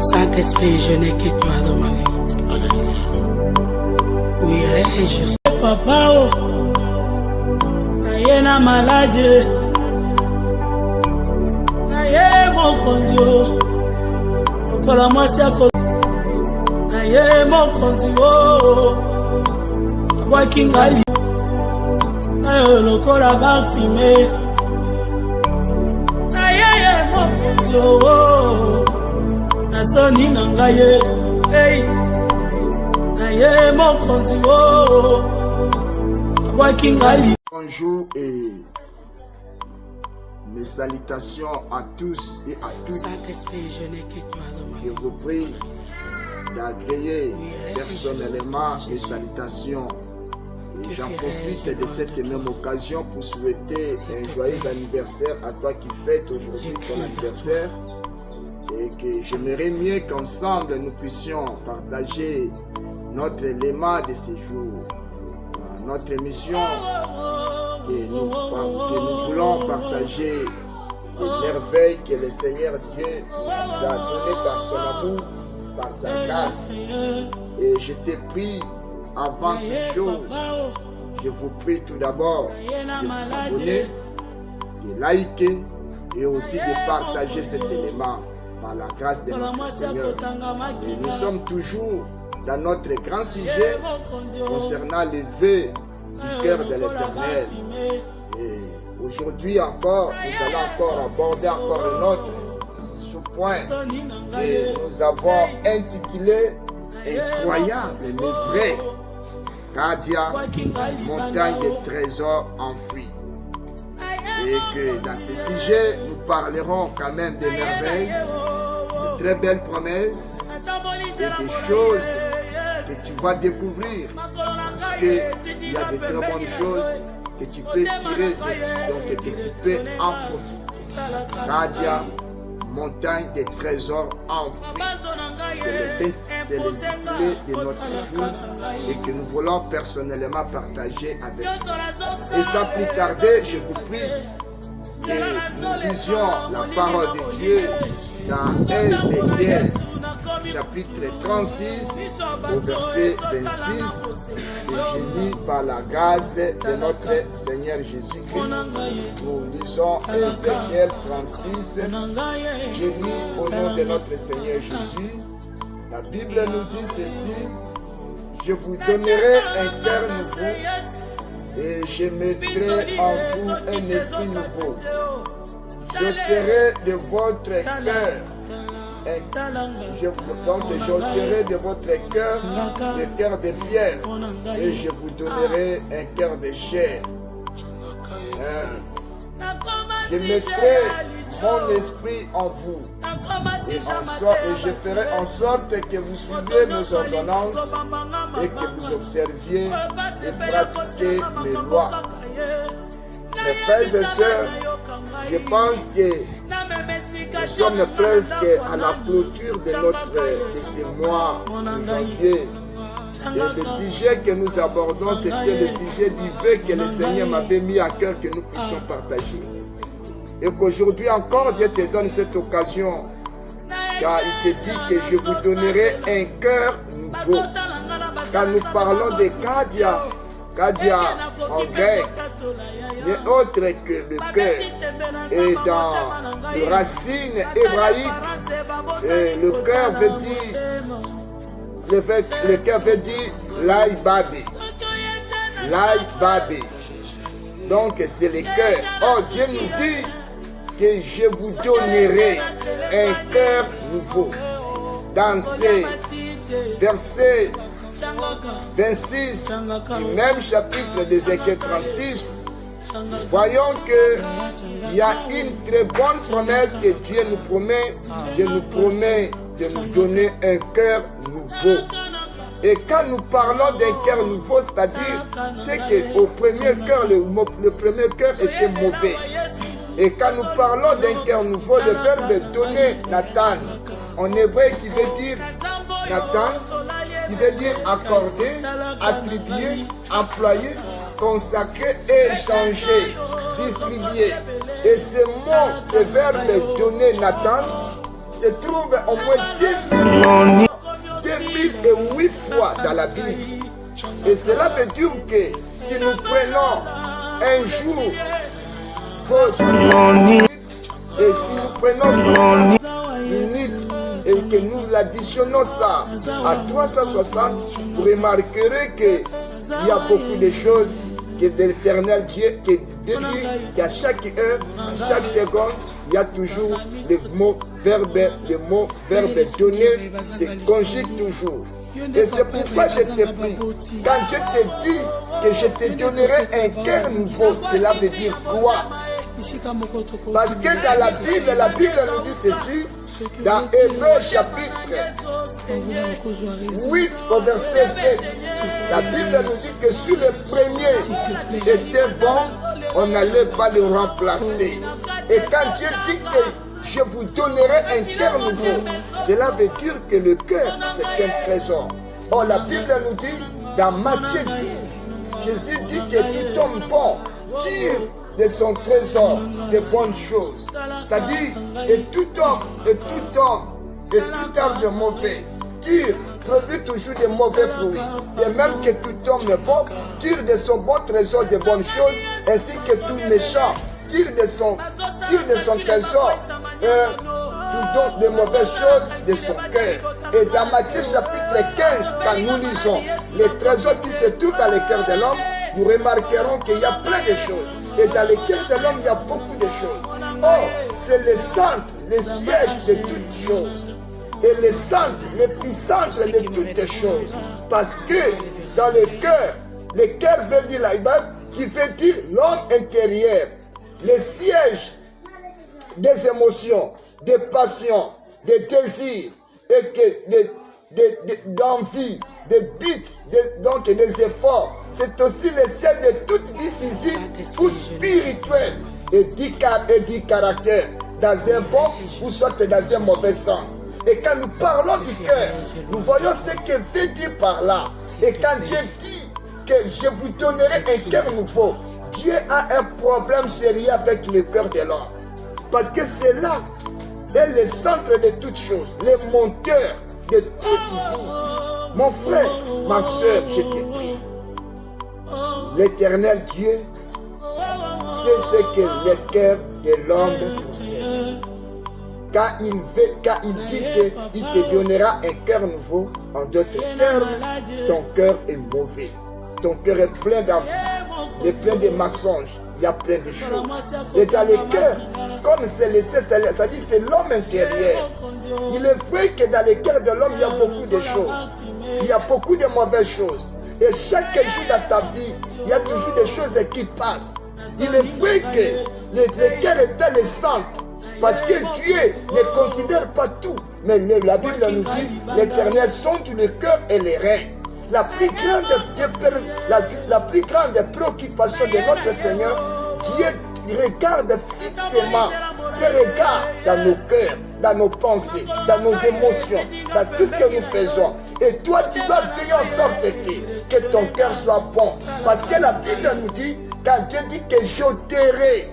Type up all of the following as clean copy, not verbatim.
Saint-Esprit, je n'ai que toi dans ma vie. Oui, je suis papa. Naye na maladie. Naye mon condio. Okola mwasi akolo. Naye mon condio. Wakingali. Naye lokola Bartime. Naye mon condio. Nasoni nangaye. Hey. Naye mon condio. Wakingali. Bonjour et mes salutations à tous et à toutes. Je vous prie d'agréer personnellement mes salutations. Et j'en profite de cette même occasion pour souhaiter un joyeux anniversaire à toi qui fêtes aujourd'hui ton anniversaire. Et que j'aimerais mieux qu'ensemble nous puissions partager notre élément de ce jour. Notre mission que nous voulons partager les merveilles que le Seigneur Dieu nous a données par son amour, par sa grâce. Et je te prie, avant toute chose, je vous prie tout d'abord de vous abonner, de liker et aussi de partager cet élément par la grâce de notre Seigneur. Et nous sommes toujours dans notre grand sujet concernant les vœux du cœur de l'Éternel. Et aujourd'hui encore, nous allons encore aborder encore un autre sous-point que nous avons intitulé Incroyable mais vrai, Cadia, montagne de trésors enfouis. Et que dans ce sujet, nous parlerons quand même des merveilles, de très belles promesses et des choses que tu vas découvrir, parce qu'il y a de très bonnes choses que tu peux tirer, donc que tu peux en profiter. Radia, montagne des trésors enfouis. C'est l'intitulé de notre jour et que nous voulons personnellement partager avec vous. Et sans plus tarder, je vous prie que nous lisions la parole de Dieu dans Ézéchiel chapitre 36 au verset 26, et je lis par la grâce de notre Seigneur Jésus-Christ. Nous lisons Ézéchiel 36, je lis au nom de notre Seigneur Jésus. La Bible nous dit ceci: je vous donnerai un cœur nouveau et je mettrai en vous un esprit nouveau. Je ferai de votre cœur donc j'ôterai de votre cœur le cœur de pierre et je vous donnerai un cœur de chair. Je mettrai mon esprit en vous et je ferai en sorte que vous suiviez mes ordonnances et que vous observiez et pratiquiez mes lois. Mes frères et sœurs, je pense que nous sommes presque à la clôture de ce mois de janvier. Et le sujet que nous abordons, c'était le sujet du vœu que le Seigneur m'avait mis à cœur que nous puissions partager. Et qu'aujourd'hui encore, Dieu te donne cette occasion, car il te dit que je vous donnerai un cœur nouveau. Quand nous parlons de Cadia, Cadia en grec n'est autre que le cœur. Et dans la racine hébraïque, le cœur veut dire laïbabi. Laïbabi. Donc c'est le cœur. Oh, Dieu nous dit que je vous donnerai un cœur nouveau. Dans ces versets 26 du même chapitre d'Ézéchiel 36, voyons qu'il y a une très bonne promesse que Dieu nous promet. Dieu nous promet de nous donner un cœur nouveau. Et quand nous parlons d'un cœur nouveau, c'est-à-dire, c'est qu'au premier cœur, le premier cœur était mauvais. Et quand nous parlons d'un cœur nouveau, le verbe donner, Nathan, en hébreu qui veut dire Nathan, qui veut dire accorder, attribuer, employer, consacrer, échanger, distribuer. Et ce mot, ce verbe donner, Nathan, se trouve au moins 10 000 la Bible. Et cela veut dire que si nous prenons un jour et si nous prenons minutes et que nous l'additionnons ça à 360, vous remarquerez qu'il y a beaucoup de choses que de l'Éternel Dieu qui dit qu'à chaque heure, à chaque seconde, il y a toujours les mots verbes donnés se conjuguent toujours. Et c'est pourquoi je te prie, quand je te dis que je te donnerai un cœur nouveau, cela veut dire quoi? Parce que dans la Bible nous dit ceci, dans Hébreux chapitre 8 au verset 7, la Bible nous dit que si le premier était bon, on n'allait pas le remplacer. Et quand Dieu dit que je vous donnerai un cœur nouveau, cela veut dire que le cœur, c'est un trésor. Or, la Bible nous dit, dans Matthieu 12, Jésus dit que tout homme bon tire de son trésor de bonnes choses. C'est-à-dire, et tout arbre mauvais tire, produit toujours de mauvais fruits. Et même que tout homme bon tire de son bon trésor de bonnes choses, ainsi que tout méchant tire de son trésor tout donc de mauvaises choses de son cœur. Et dans Matthieu chapitre 15, quand nous lisons les trésors qui se trouvent dans le cœur de l'homme, nous remarquerons qu'il y a plein de choses. Et dans le cœur de l'homme, il y a beaucoup de choses. Or, c'est le centre, le siège de toutes choses. Et le centre, l'épicentre de toutes les choses. Parce que dans le cœur veut dire la Bible, qui veut dire l'homme intérieur, le siège des émotions, des passions, des désirs, et d'envie, des buts, donc des efforts. C'est aussi le siège de toute vie physique ou spirituelle et du caractère, dans un bon ou soit dans un mauvais sens. Et quand nous parlons du cœur, nous voyons ce que veut dire par là. Et quand Dieu dit que je vous donnerai un cœur nouveau, Dieu a un problème sérieux avec le cœur de l'homme. Parce que c'est là est le centre de toutes choses, le monteur de toute vie. Mon frère, ma soeur, je te prie. L'Éternel Dieu sait ce que le cœur de l'homme possède. Quand il dit qu'il te donnera un cœur nouveau, en d'autres termes, ton cœur est mauvais. Ton cœur est plein d'envie, est plein de mensonges. Il y a plein de choses. Et dans le cœur, comme c'est le ciel, ça dit c'est l'homme intérieur. Il est vrai que dans le cœur de l'homme, il y a beaucoup de choses. Il y a beaucoup de mauvaises choses. Et chaque jour dans ta vie, il y a toujours des choses qui passent. Il est vrai que le cœur est le centre. Parce que Dieu ne considère pas tout. Mais la Bible nous dit, l'Éternel sonde le cœur et les reins. La plus grande préoccupation de notre Seigneur, Dieu regarde fixement ses regards dans nos cœurs, dans nos pensées, dans nos émotions, dans tout ce que nous faisons. Et toi, tu dois veiller en sorte que ton cœur soit bon. Parce que la Bible nous dit, quand Dieu dit que j'ôterai,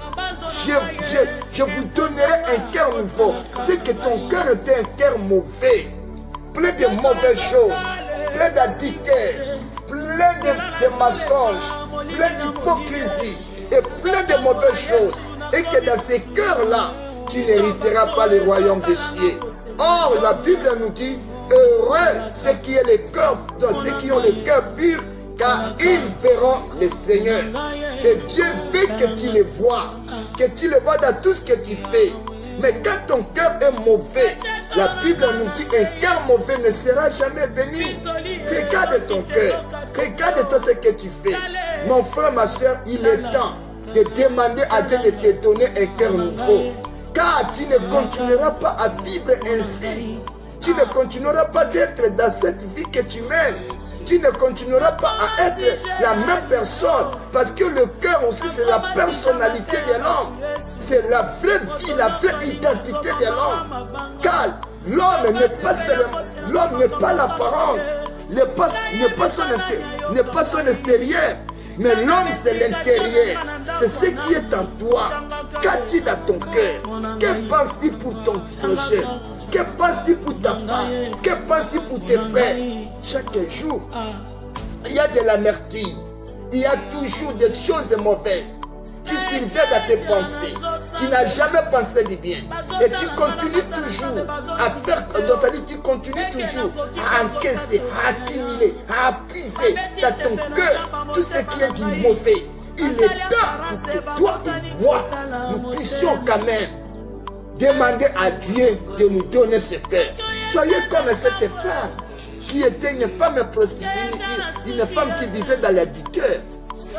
je vous donnerai un cœur nouveau, c'est que ton cœur était un cœur mauvais, plein de mauvaises choses, plein d'adultère, plein de mensonges, plein d'hypocrisie et plein de mauvaises choses. Et que dans ces cœurs-là, tu n'hériteras pas le royaume des cieux. Or, la Bible nous dit, heureux ceux qui ont le cœur pur, car ils verront le Seigneur. Et Dieu veut que tu le vois dans tout ce que tu fais. Mais quand ton cœur est mauvais, la Bible nous dit qu'un cœur mauvais ne sera jamais béni. Regarde ton cœur, regarde tout ce que tu fais. Mon frère, ma soeur, il est temps de demander à Dieu de te donner un cœur nouveau. Car tu ne continueras pas à vivre ainsi. Tu ne continueras pas d'être dans cette vie que tu mènes. Tu ne continueras pas à être la même personne. Parce que le cœur aussi, c'est la personnalité de l'homme. C'est la vraie vie, la vraie identité de l'homme. Car l'homme n'est pas l'apparence, n'est pas son extérieur, Mais l'homme, c'est l'intérieur. C'est ce qui est en toi. Qu'as-tu dans ton cœur? Que penses-tu pour ton prochain? Que penses-tu pour ta femme? Que penses-tu pour tes frères? Chaque jour, il y a de l'amertume. Il y a toujours des choses mauvaises qui s'inviennent à tes pensées. Tu n'as jamais pensé du bien. Et tu continues toujours à faire d'autres. Tu continues toujours à encaisser, à accumuler, à puiser dans ton cœur tout ce qui est du mauvais. Il est temps pour que toi et moi, nous puissions quand même demander à Dieu de nous donner ce cœur. Soyez comme cette femme qui était une femme prostituée, une femme qui vivait dans l'additeur.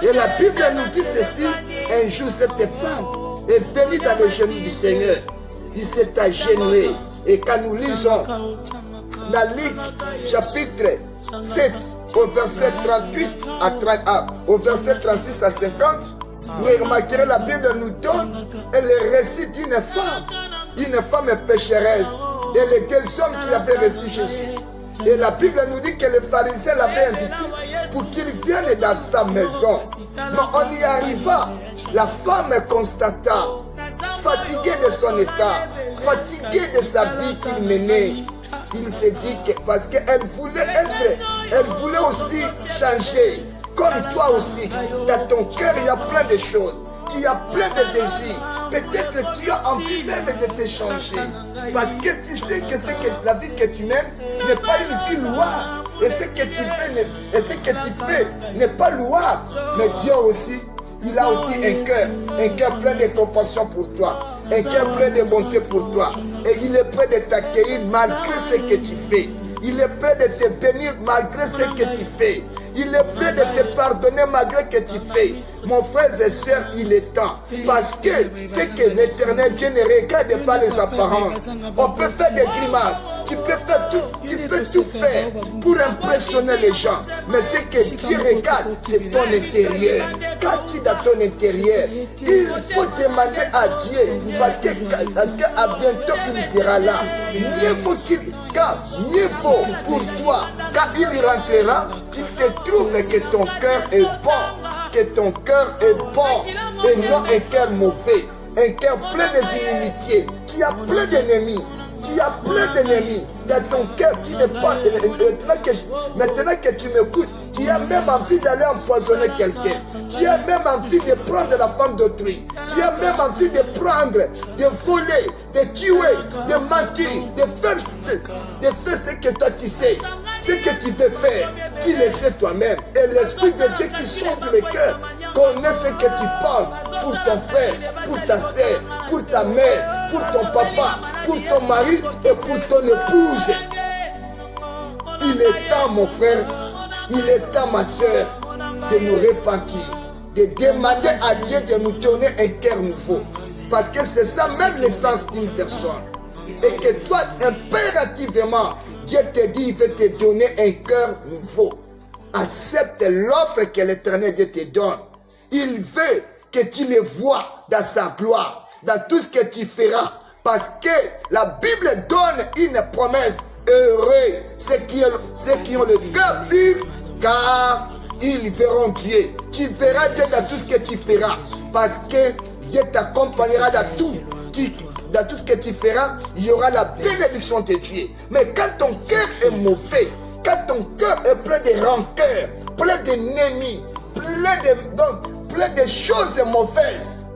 Et la Bible nous dit ceci: un jour cette femme est venue dans les genoux du Seigneur. Il s'est agenouillé. Et quand nous lisons dans Luc chapitre 7 au verset 38 au verset 36 à 50, vous remarquerez la Bible nous donne le récit d'une femme pécheresse et les deux hommes qui avaient reçu Jésus. Et la Bible nous dit que les pharisiens l'avaient invité pour qu'il vienne dans sa maison. Mais on y arriva. La femme constata, fatiguée de son état, fatiguée de sa vie qu'il menait. Il s'est dit que parce qu'elle voulait aussi changer. Comme toi aussi, dans ton cœur, il y a plein de choses. Tu as plein de désirs. Peut-être tu as envie même de te changer. Parce que tu sais que la vie que tu mènes n'est pas une vie louable. Et ce que tu fais n'est pas louable. Mais Dieu aussi, il a aussi un cœur plein de compassion pour toi. Un cœur plein de bonté pour toi. Et il est prêt de t'accueillir malgré ce que tu fais. Il est prêt de te bénir malgré ce que tu fais. Il est prêt de te pardonner malgré ce que tu fais. Mon frère et soeur, il est temps. Parce que c'est que l'Éternel Dieu ne regarde pas les apparences. On peut faire des grimaces. Tu peux tout faire pour impressionner les gens. Mais ce que Dieu regarde, c'est ton intérieur. Quand tu es dans ton intérieur, il faut demander à Dieu. Parce qu'à bientôt, il sera là. Mieux vaut pour toi, quand il rentrera, il te trouve que ton cœur est bon. Que ton cœur est bon et non un cœur mauvais. Un cœur plein d'inimitié. Tu as plein d'ennemis. Tu as plein d'ennemis. Dans ton cœur, tu n'es pas. Maintenant que tu m'écoutes, tu as même envie d'aller empoisonner quelqu'un. Tu as même envie de prendre la femme d'autrui. Tu as même envie de prendre, de voler, de tuer, de mentir, de faire ce que toi tu sais. Ce que tu veux faire, tu le sais toi-même. Et l'Esprit de Dieu qui sonde le cœur connaît ce que tu penses pour ton frère, pour ta soeur, pour ta mère, pour ton papa, pour ton mari et pour ton épouse. Il est temps, mon frère, il est temps, ma soeur, de nous repentir, de demander à Dieu de nous donner un cœur nouveau. Parce que c'est ça même l'essence d'une personne. Et que toi, impérativement, Dieu te dit, il veut te donner un cœur nouveau. Accepte l'offre que l'Éternel Dieu te donne. Il veut que tu le vois dans sa gloire, dans tout ce que tu feras. Parce que la Bible donne une promesse. Heureux ceux qui ont le cœur pur, car ils verront Dieu. Tu verras Dieu dans tout ce que tu feras. Parce que Dieu t'accompagnera dans tout. Dans tout ce que tu feras, il y aura la bénédiction de Dieu. Mais quand ton cœur est mauvais, quand ton cœur est plein de rancœur, plein d'ennemis, plein de choses mauvaises,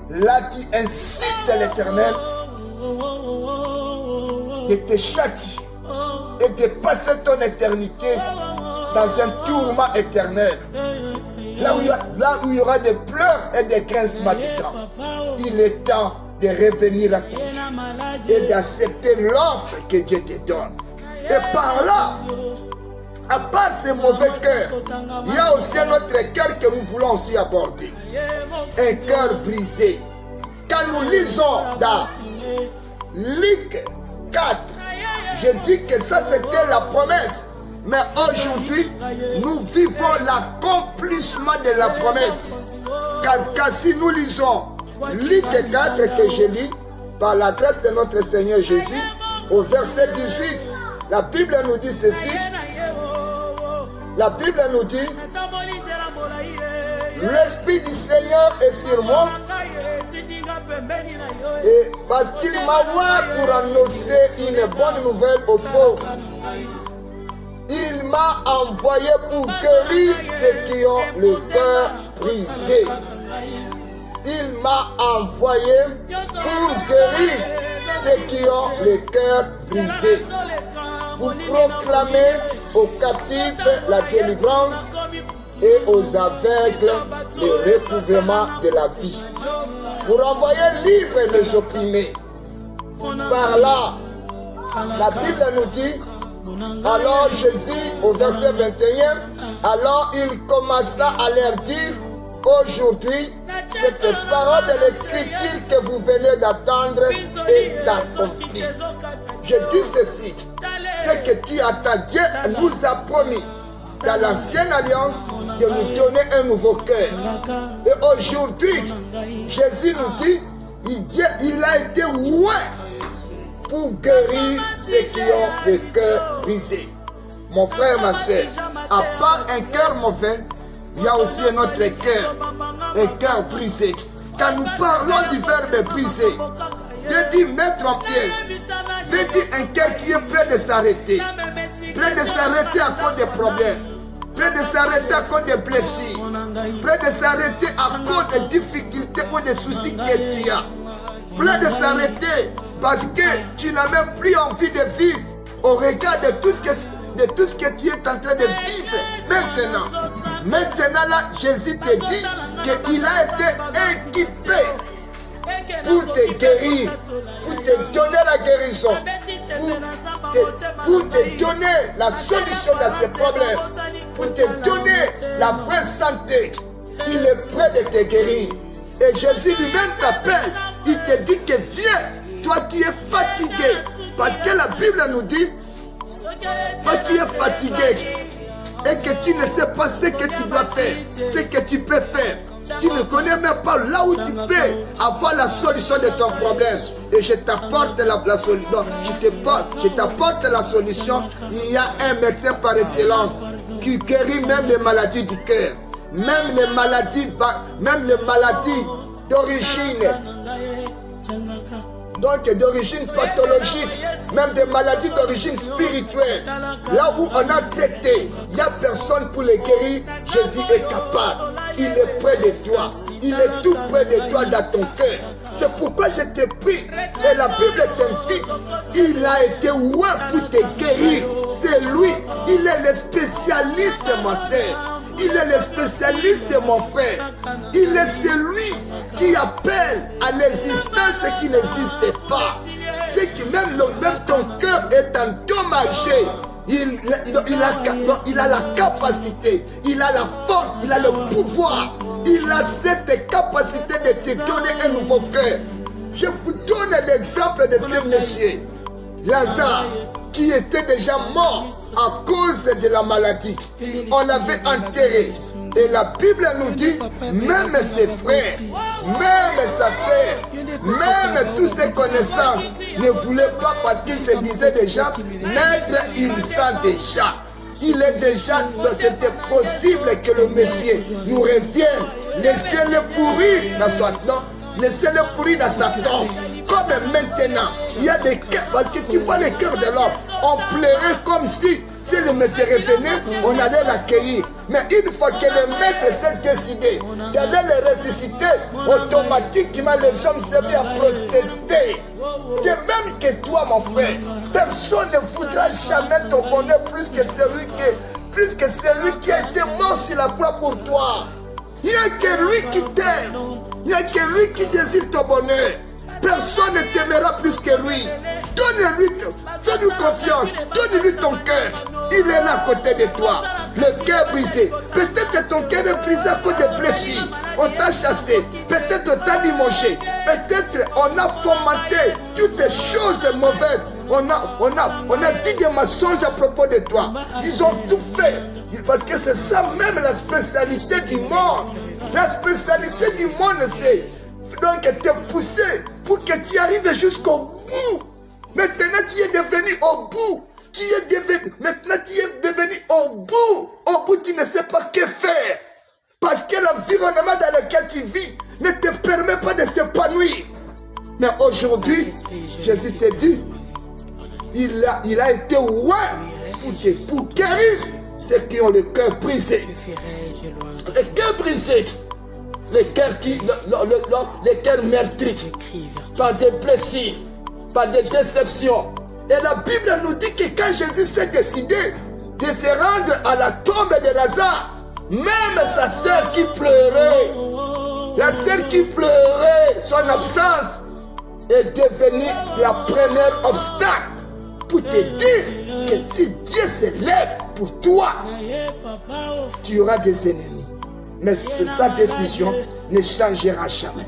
là tu incites l'Éternel de te châtier et de passer ton éternité dans un tourment éternel. Là où il y aura des pleurs et des grincements de dents. Il est temps de revenir à ton Dieu et d'accepter l'offre que Dieu te donne. Et par là, à part ces mauvais cœurs, il y a aussi un autre cœur que nous voulons aussi aborder. Un cœur brisé. Quand nous lisons dans Luc 4, je dis que ça c'était la promesse. Mais aujourd'hui, nous vivons l'accomplissement de la promesse. Car si nous lisons Luc 4 que je lis, par la grâce de notre Seigneur Jésus, au verset 18, la Bible nous dit ceci. La Bible nous dit, l'Esprit du Seigneur est sur moi. Et parce qu'il m'a envoyé pour annoncer une bonne nouvelle aux pauvres. Il m'a envoyé pour guérir ceux qui ont le cœur brisé. Il m'a envoyé pour guérir ceux qui ont le cœur brisé. Pour proclamer aux captifs la délivrance et aux aveugles le recouvrement de la vie. Pour envoyer libres les opprimés. Par là, la Bible nous dit, alors Jésus, au verset 21, alors il commença à leur dire, aujourd'hui, cette parole de l'Écriture que vous venez d'attendre est accomplie. Je dis ceci, c'est que tu attends, Dieu nous a promis dans l'ancienne alliance de nous donner un nouveau cœur. Et aujourd'hui, Jésus nous dit, il a été loin pour guérir ceux qui ont le cœur brisé. Mon frère, ma soeur, à part un cœur mauvais, il y a aussi un autre cœur, un cœur brisé. Quand nous parlons du verbe brisé, veut dire mettre en pièces, veut dire un cœur qui est prêt de s'arrêter, prêt de s'arrêter à cause des problèmes, prêt de s'arrêter à cause des blessures, prêt de s'arrêter à cause des difficultés ou des soucis que tu as, prêt de s'arrêter parce que tu n'as même plus envie de vivre au regard de tout ce que tu es en train de vivre maintenant. Maintenant là, Jésus te dit qu'il a été équipé pour te guérir, pour te donner la guérison, pour te donner la solution à ces problèmes, pour te donner la vraie santé. Il est prêt de te guérir. Et Jésus lui-même t'appelle, il te dit que viens, toi qui es fatigué. Parce que la Bible nous dit, toi qui es fatigué et que tu ne sais pas ce que tu dois faire, ce que tu peux faire. Tu ne connais même pas là où tu peux avoir la solution de ton problème. Et je t'apporte la solution. Je t'apporte la solution. Il y a un médecin par excellence qui guérit même les maladies du cœur. Même les maladies d'origine. Donc d'origine pathologique, même des maladies d'origine spirituelle. Là où on a traité, il n'y a personne pour les guérir. Jésus est capable. Il est près de toi. Il est tout près de toi dans ton cœur. C'est pourquoi je te prie. Et la Bible t'invite. Il a été loin pour te guérir. C'est lui. Il est le spécialiste, ma sœur. Il est le spécialiste, mon frère. Il est celui qui appelle à l'existence ce qui n'existe pas. C'est que même ton cœur est endommagé. Il a la capacité, il a la force, il a le pouvoir. Il a cette capacité de te donner un nouveau cœur. Je vous donne l'exemple de ce monsieur, Lazare, qui était déjà mort à cause de la maladie. On l'avait enterré. Et la Bible nous dit, même ses frères, même sa sœur, même toutes ses connaissances ne voulaient pas parce qu'ils se disaient déjà, maître, il sent déjà. Il est déjà, c'était possible que le monsieur nous revienne. Laissez-le pourrir dans sa tombe. Laissez-le pourrir dans sa tombe. Comme maintenant, il y a des cœurs, parce que tu vois les cœurs de l'homme, on pleurait comme si le monsieur revenait, on allait l'accueillir. Mais une fois que le maître s'est décidé d'aller le ressusciter, automatiquement les hommes se mettent à protester. De même que toi, mon frère, personne ne voudra jamais ton bonheur plus que celui qui a été mort sur la croix pour toi. Il n'y a que lui qui t'aime. Il n'y a que lui qui désire ton bonheur. Personne ne t'aimera plus que lui. Donne-lui, fais-lui confiance. Donne-lui ton cœur. Il est là à côté de toi. Le cœur brisé. Peut-être que ton cœur est brisé à cause de blessures. On t'a chassé. Peut-être on t'a limogé. Peut-être on a fomenté toutes des choses mauvaises. On a dit des mensonges à propos de toi. Ils ont tout fait. Parce que c'est ça même la spécialité du monde. La spécialité du monde, c'est donc te pousser pour que tu arrives jusqu'au bout. Maintenant, tu es devenu au bout. Maintenant, tu es devenu au bout. Au bout, tu ne sais pas que faire. Parce que l'environnement aujourd'hui, Jésus te dit, il a été pour guérir ceux qui ont le cœur brisé. Le cœur brisé, les cœurs meurtris par des blessures, par des déceptions. Et la Bible nous dit que quand Jésus s'est décidé de se rendre à la tombe de Lazare, même sa sœur qui pleurait, la sœur qui pleurait son absence, est devenue la première obstacle pour te dire que si Dieu se lève pour toi, tu auras des ennemis. Mais sa décision ne changera jamais.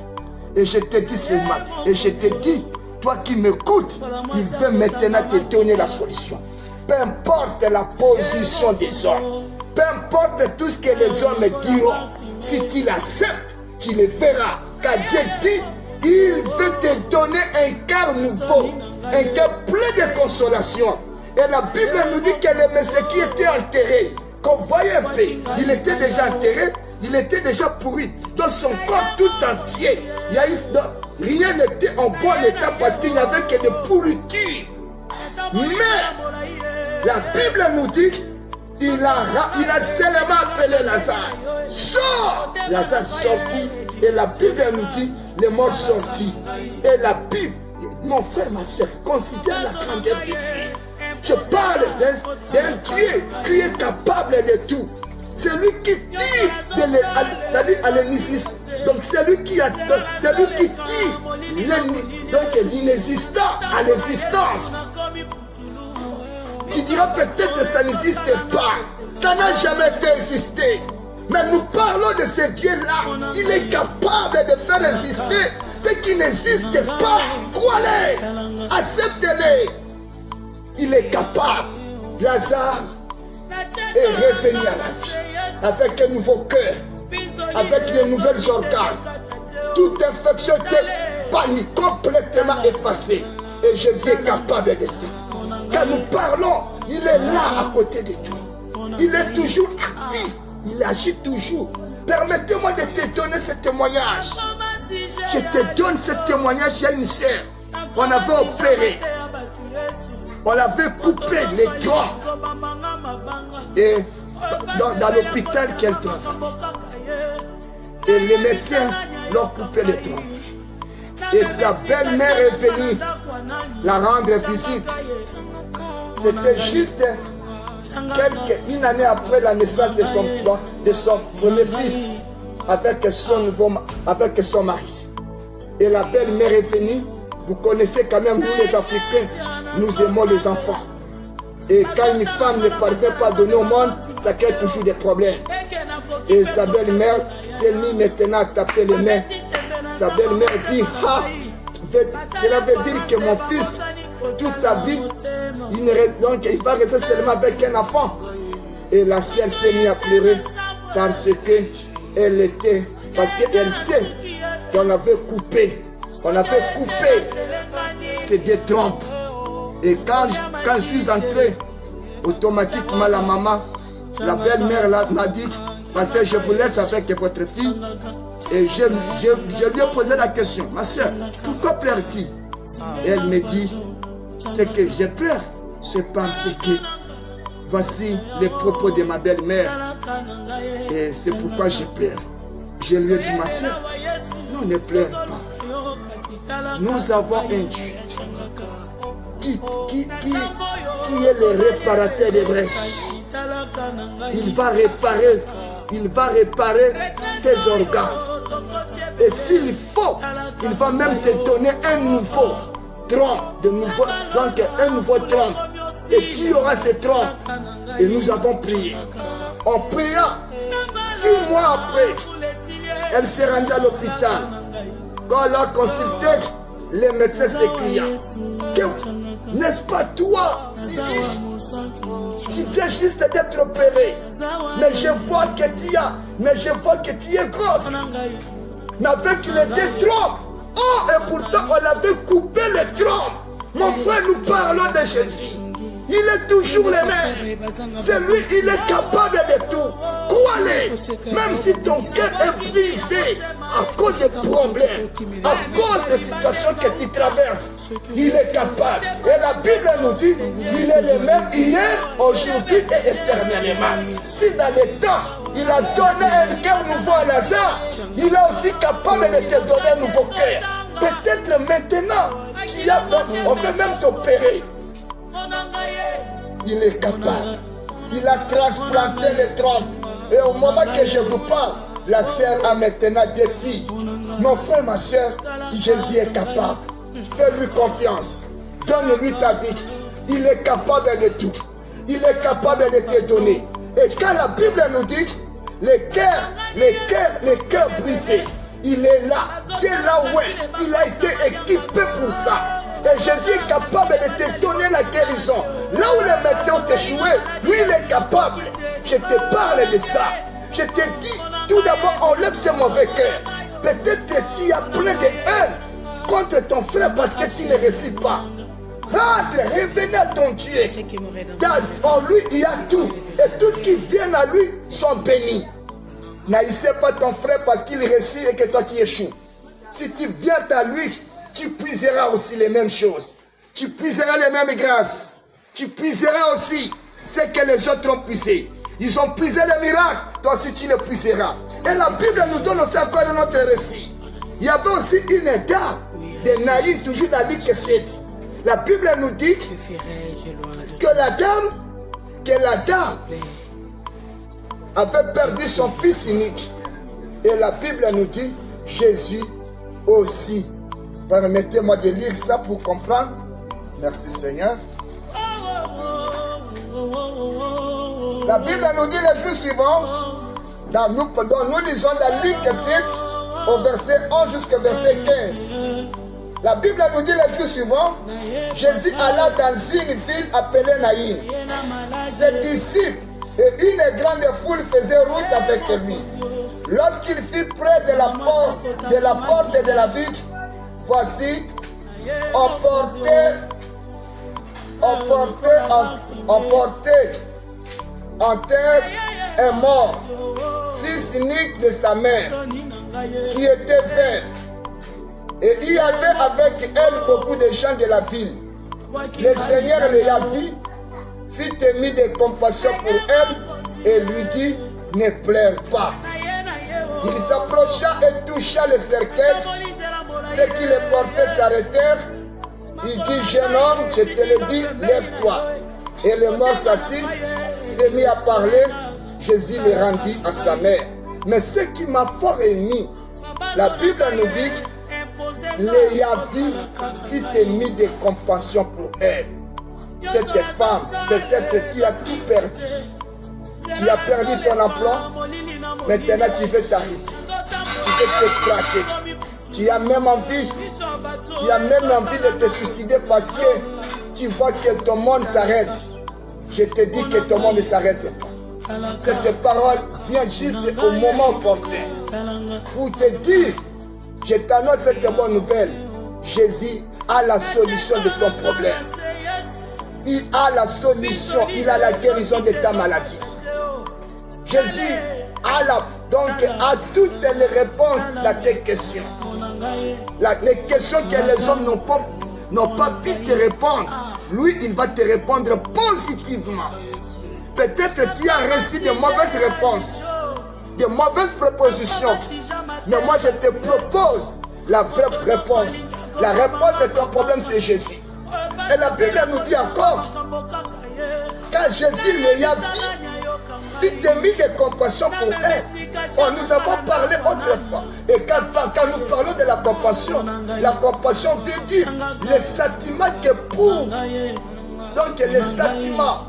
Et je te dis ce matin, et je te dis, toi qui m'écoutes, il veut maintenant te donner la solution. Peu importe la position des hommes, peu importe tout ce que les hommes diront, si tu l'acceptes, tu le verras. Car Dieu dit, il veut te donner un cœur nouveau, un cœur plein de consolation. Et la Bible nous dit que le Messie qui était enterré, qu'on voyait un peu, il était déjà enterré, il était déjà pourri. Dans son corps tout entier, rien n'était en bon état parce qu'il n'y avait que des pourritures. Mais la Bible nous dit, il a seulement appelé Lazare. Sors! Lazare sortit et la Bible nous dit, les morts sortis. Et la Bible, mon frère, ma soeur, considère la grandeur de Dieu. Je parle d'un Dieu qui est capable de tout. C'est lui qui tire à l'inexistant. Donc c'est lui qui tire l'inexistant à l'existence. Tu diras peut-être que ça n'existe pas. Ça n'a jamais existé. Mais nous parlons de ce Dieu-là. Il est capable de faire exister ce qui n'existe pas. Crois-le. Acceptez-le. Il est capable. Lazare est revenu à la vie avec un nouveau cœur, avec de nouvelles organes. Toute infection était complètement effacée. Et Jésus est capable de ça. Quand nous parlons, il est là à côté de toi. Il est toujours actif. Il agit toujours. Permettez-moi de te donner ce témoignage. Je te donne ce témoignage. Il y a une sœur. On avait opéré. On avait coupé les troncs. Et dans l'hôpital qu'elle travaille. Et les médecins l'ont coupé les troncs. Et sa belle-mère est venue la rendre visite. C'était juste une année après la naissance de son premier fils avec son mari. Et la belle-mère est venue. Vous connaissez quand même, nous les Africains, nous aimons les enfants. Et quand une femme ne parvient pas à donner au monde, ça crée toujours des problèmes. Et sa belle-mère s'est mise maintenant à taper les mains. Sa belle-mère dit, cela veut dire que mon fils, toute sa vie, il va rester seulement avec un enfant. Et la sœur s'est mise à pleurer parce qu'elle sait qu'on avait coupé ces deux trompes. Et quand je suis entré, automatiquement la maman, la belle-mère m'a dit, pasteur, je vous laisse avec votre fille. Et je lui ai posé la question, ma soeur, pourquoi pleures-tu? Et elle me dit, c'est que je pleure, c'est parce que voici les propos de ma belle-mère. Et c'est pourquoi je pleure. Je lui ai dit, ma soeur, non, ne pleure pas. Nous avons un Dieu qui est le réparateur des brèches. Il va réparer tes organes. Et s'il faut, il va même te donner un nouveau tronc, donc un nouveau tronc. Et tu auras ce tronc. Et nous avons prié. En priant, 6 mois après, elle s'est rendue à l'hôpital. Quand elle a consulté, les médecins s'écriaient, n'est-ce pas toi, tu viens juste d'être opéré, mais je vois que tu es grosse. Mais avec les deux troncs, et pourtant on avait coupé les troncs. Mon frère, nous parlons de Jésus. Il est toujours le même. C'est lui, il est capable de tout. Quoi Reçois-les. Même si ton cœur est brisé à cause des problèmes, à cause des situations que tu traverses, il est capable. Et la Bible nous dit, il est le même hier, aujourd'hui et éternellement. Si dans les temps, il a donné un cœur nouveau à Lazare, il est aussi capable de te donner un nouveau cœur. Peut-être maintenant, on peut même t'opérer. Il est capable. Il a transplanté les trompes. Et au moment que je vous parle, la sœur a maintenant des filles. Mon frère, ma sœur, Jésus est capable. Fais-lui confiance. Donne-lui ta vie. Il est capable de tout. Il est capable de te donner. Et quand la Bible nous dit, les cœurs brisés, il est là. C'est là où il a été équipé pour ça. Et Jésus est capable de te donner la guérison. Là où les médecins ont échoué, lui il est capable. Je te parle de ça. Je te dis, tout d'abord enlève ce mauvais cœur. Peut-être que tu as plein de haine contre ton frère parce que tu ne réussis pas. Rentre, revenez à ton Dieu. En lui il y a tout. Et tout ce qui vient à lui sont bénis. N'haïssez pas ton frère parce qu'il réussit et que toi tu échoues. Si tu viens à lui, tu puiseras aussi les mêmes choses. Tu puiseras les mêmes grâces. Tu puiseras aussi ce que les autres ont puisé. Ils ont puisé les miracles, toi aussi tu les puiseras. Et la Bible nous donne aussi encore un autre récit. Il y avait aussi une dame de Naïm, toujours dans Luc 7. La Bible nous dit que la dame avait perdu son fils unique. Et la Bible nous dit, Jésus aussi. Permettez-moi de lire ça pour comprendre. Merci Seigneur. La Bible nous dit le jour suivant, nous lisons dans Luc 7, au verset 11 jusqu'au verset 15. La Bible nous dit le jour suivant, Jésus alla dans une ville appelée Naïm. Ses disciples et une grande foule faisaient route avec lui. Lorsqu'il fut près de la porte de la ville, voici, emporté en terre un mort, fils unique de sa mère, qui était veuve. Et il y avait avec elle beaucoup de gens de la ville. Le Seigneur l'a vit, fut ému de compassion pour elle et lui dit, ne pleure pas. Il s'approcha et toucha le cercueil. Ceux qui le portaient s'arrêtèrent. Il dit, jeune homme, je te le dis, lève-toi. Et le mort s'assit, s'est mis à parler. Jésus le rendit à sa mère. Mais ce qui m'a fort ému, la Bible nous dit, le Yavi fut ému de compassion pour elle. Cette femme, peut-être tu as tout perdu. Tu as perdu ton emploi. Maintenant tu veux t'arrêter. Tu veux te craquer. Tu as même envie de te suicider parce que tu vois que ton monde s'arrête. Je te dis que ton monde ne s'arrête pas. Cette parole vient juste au moment opportun pour te dire, je t'annonce cette bonne nouvelle. Jésus a la solution de ton problème. Il a la solution, il a la guérison de ta maladie. Jésus a toutes les réponses à tes questions. Les questions que les hommes n'ont pas pu te répondre, lui, il va te répondre positivement. Peut-être tu as reçu de mauvaises réponses, de mauvaises propositions. Mais moi, je te propose la vraie réponse. La réponse de ton problème, c'est Jésus. Et la Bible nous dit encore, quand Jésus les a vus, fut ému de compassion pour elle. Oh, nous avons parlé autrefois. Et quand nous parlons de la compassion veut dire le sentiment qu'éprouve. Donc le sentiment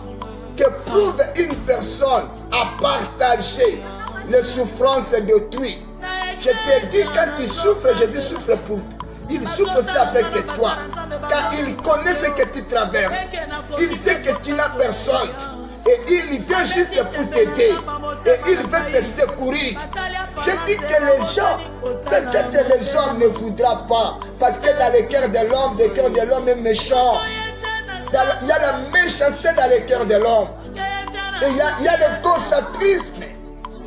qu'éprouve une personne à partager les souffrances d'autrui. Je te dis, quand tu souffres, Jésus souffre pour toi. Il souffre aussi avec toi. Car il connaît ce que tu traverses. Il sait que tu n'as personne. Et il vient juste pour t'aider. Et il veut te secourir. Je dis que les gens, peut-être les hommes ne voudront pas. Parce que dans le cœur de l'homme est méchant. Il y a la méchanceté dans le cœur de l'homme. Et il y a le concentrisme.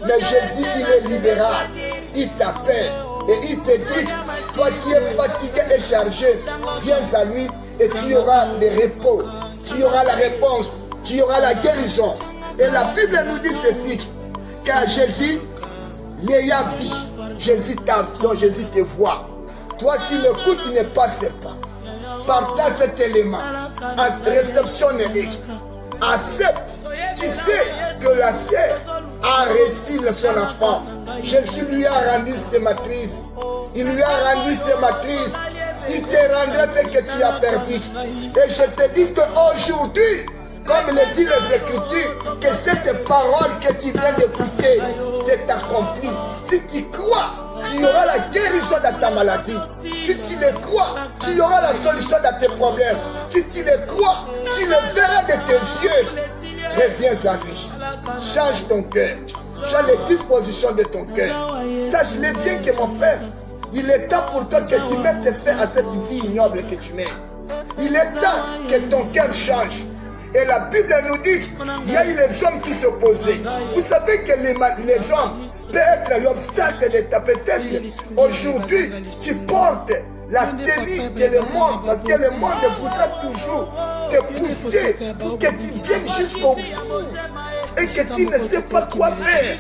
Mais Jésus, il est libéral. Il t'appelle et il te dit, toi qui es fatigué et chargé, viens à lui et tu auras le repos. Tu auras la réponse. Tu auras la guérison. Et la Bible nous dit ceci, car Jésus, il y a vie. Jésus te voit. Toi qui l'écoutes, tu ne passes pas. Partage cet élément. Réceptionne accepte. Tu sais que la sœur a reçu son enfant. Jésus lui a rendu ses matrices. Il lui a rendu ses matrices. Il te rendra ce que tu as perdu. Et je te dis qu'aujourd'hui, comme le dit les Écritures, que cette parole que tu viens d'écouter s'est accomplie. Si tu crois, tu auras la guérison dans ta maladie. Si tu le crois, tu auras la solution dans tes problèmes. Si tu le crois, tu le verras de tes yeux. Reviens à lui. Change ton cœur. Change les dispositions de ton cœur. Sache-le bien que mon frère, il est temps pour toi que tu mettes fin à cette vie ignoble que tu mènes. Il est temps que ton cœur change. Et la Bible nous dit qu'il y a eu les hommes qui s'opposaient. Vous savez que les hommes peuvent être l'obstacle de ta peut-être. Aujourd'hui, tu portes la tenue de le monde, parce que le monde voudra toujours te pousser pour que tu viennes jusqu'au bout et que tu ne sais pas quoi faire.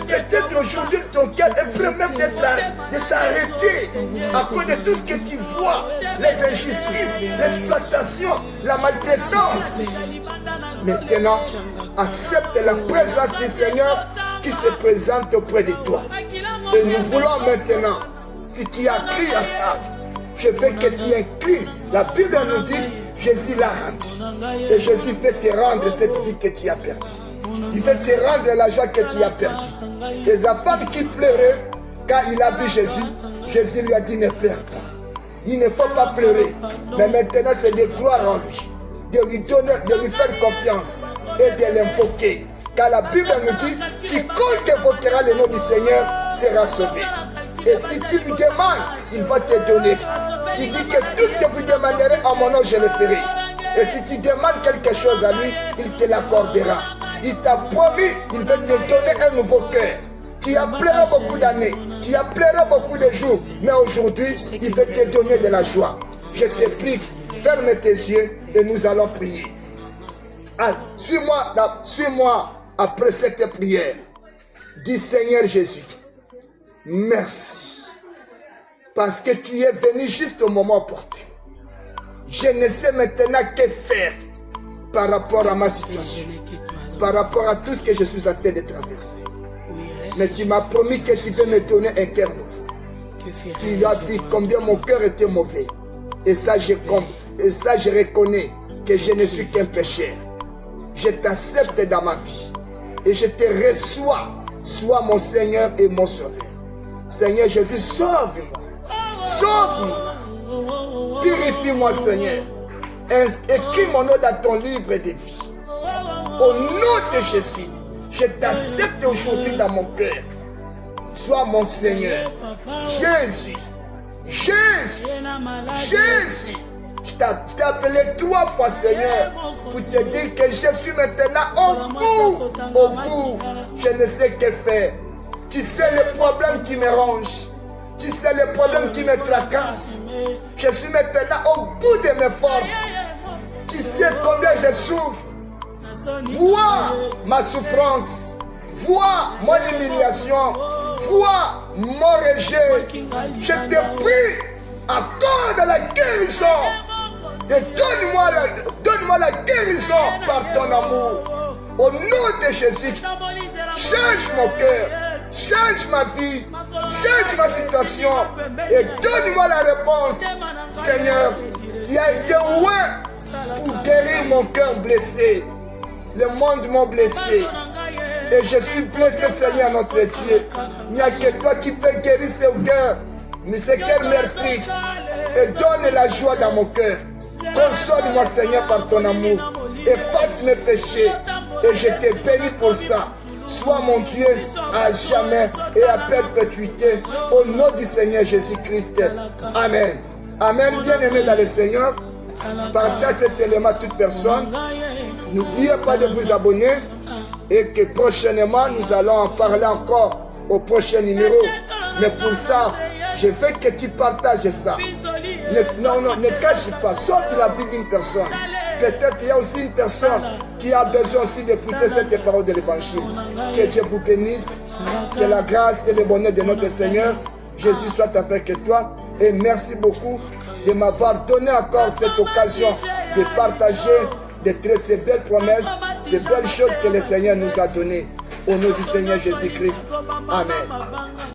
Peut-être aujourd'hui ton cœur est prêt même de s'arrêter à cause de tout ce que tu vois, les injustices, l'exploitation, la maltraitance. Maintenant, accepte la présence du Seigneur qui se présente auprès de toi. Et nous voulons maintenant, si tu as crié à ça, je veux que tu inclines. La Bible nous dit, Jésus l'a rendu. Et Jésus veut te rendre cette vie que tu as perdue. Il veut te rendre la joie que tu as perdue. Et la femme qui pleurait, quand il a vu Jésus, Jésus lui a dit, ne pleure pas. Il ne faut pas pleurer. Mais maintenant, c'est de croire en lui. De lui donner, de lui faire confiance et de l'invoquer. Car la Bible nous dit, quiconque évoquera le nom du Seigneur sera sauvé. Et si tu lui demandes, il va te donner. Il dit que tout ce que vous demanderez en mon nom, je le ferai. Et si tu demandes quelque chose à lui, il te l'accordera. Il t'a promis, il va te donner un nouveau cœur. Tu as pleuré beaucoup d'années, tu as pleuré beaucoup de jours, mais aujourd'hui, il veut te donner de la joie. Je te prie, ferme tes yeux et nous allons prier. Suis-moi après cette prière. Dis Seigneur Jésus, merci. Parce que tu es venu juste au moment opportun. Je ne sais maintenant que faire par rapport à ma situation, par rapport à tout ce que je suis en train de traverser. Mais tu m'as promis que tu veux me donner un cœur nouveau. Tu as vu combien mon cœur était mauvais. Et ça, je reconnais que je ne suis qu'un pécheur. Je t'accepte dans ma vie. Et je te reçois. Sois mon Seigneur et mon Sauveur. Seigneur Jésus, sauve-moi. Sauve-moi. Purifie-moi, Seigneur. Écris mon nom dans ton livre de vie. Au nom de Jésus, je t'accepte aujourd'hui dans mon cœur. Sois mon Seigneur. Jésus. Je t'ai appelé 3 fois, Seigneur, pour te dire que je suis maintenant au bout. Je ne sais que faire. Tu sais les problèmes qui me rongent. Tu sais les problèmes qui me tracassent. Je suis maintenant au bout de mes forces. Tu sais combien je souffre. Vois ma souffrance. Vois mon humiliation. Vois mon rejet. Je te prie, accorde la guérison. Et donne-moi la guérison par ton amour. Au nom de Jésus, change mon cœur, change ma vie, change ma situation et donne-moi la réponse. Seigneur, tu as été loin pour guérir mon cœur blessé. Le monde m'a blessé. Et je suis blessé, Seigneur, notre Dieu. Il n'y a que toi qui peux guérir ce cœur. Mais ce cœur meurtri. Et donne la joie dans mon cœur. Console-moi, Seigneur, par ton amour. Efface mes péchés. Et je te bénis pour ça. Sois mon Dieu à jamais et à perpétuité. Au nom du Seigneur Jésus-Christ. Amen. Amen. Bien-aimés dans le Seigneur, partagez cet élément à toute personne. N'oubliez pas de vous abonner et que prochainement nous allons en parler encore au prochain numéro. Mais pour ça, je veux que tu partages ça. Ne cache pas, sauf la vie d'une personne. Peut-être qu'il y a aussi une personne qui a besoin aussi d'écouter cette parole de l'évangile. Que Dieu vous bénisse, que la grâce et le bonheur de notre Seigneur Jésus soit avec toi. Et merci beaucoup de m'avoir donné encore cette occasion de partager ces belles promesses, ces belles choses que le Seigneur nous a données. Au nom du Seigneur Jésus-Christ. Amen.